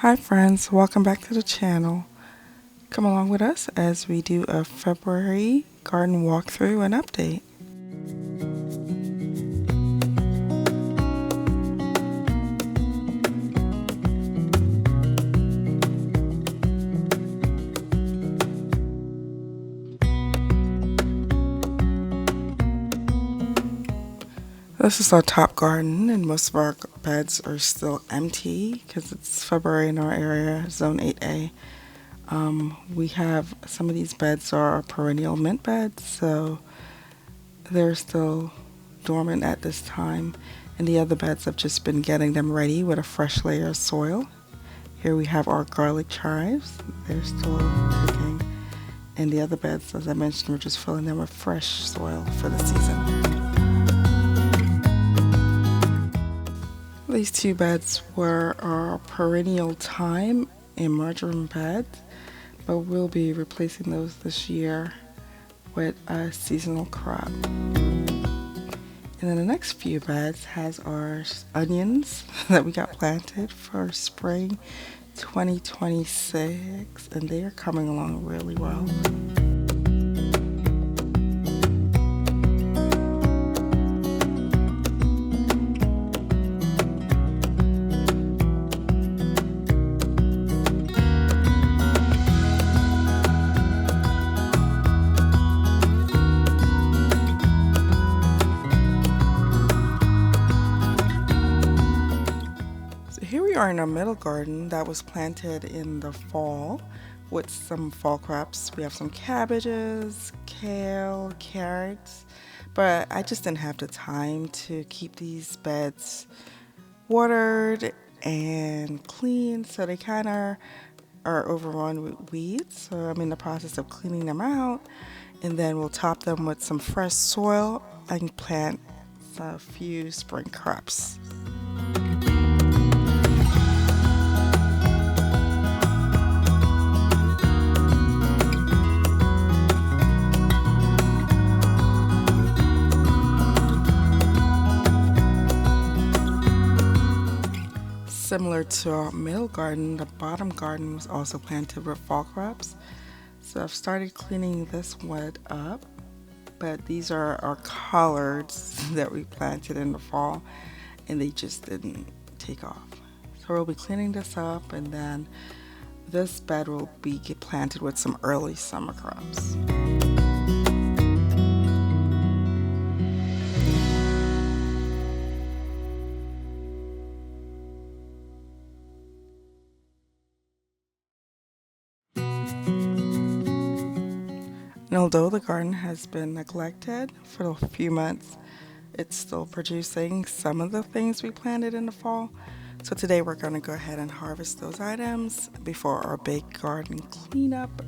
Hi friends, welcome back to the channel. Come along with us as we do a February garden walkthrough and update. This is our top garden and most of our beds are still empty because it's February in our area, zone 8A. We have some of these beds are perennial mint beds, so they're still dormant at this time. And the other beds have just been getting them ready with a fresh layer of soil. Here we have our garlic chives. They're still cooking. And the other beds, as I mentioned, we're just filling them with fresh soil for the season. These two beds were our perennial thyme and marjoram beds, but we'll be replacing those this year with a seasonal crop. And then the next few beds has our onions that we got planted for spring 2026, and they are coming along really well. Here we are in our middle garden that was planted in the fall with some fall crops. We have some cabbages, kale, carrots, but I just didn't have the time to keep these beds watered and clean, so they kind of are overrun with weeds. So I'm in the process of cleaning them out, and then we'll top them with some fresh soil and plant a few spring crops. Similar to our middle garden, the bottom garden was also planted with fall crops. So I've started cleaning this one up, but these are our collards that we planted in the fall and they just didn't take off. So we'll be cleaning this up, and then this bed will be planted with some early summer crops. And although the garden has been neglected for a few months, it's still producing some of the things we planted in the fall. So today we're going to go ahead and harvest those items before our big garden cleanup.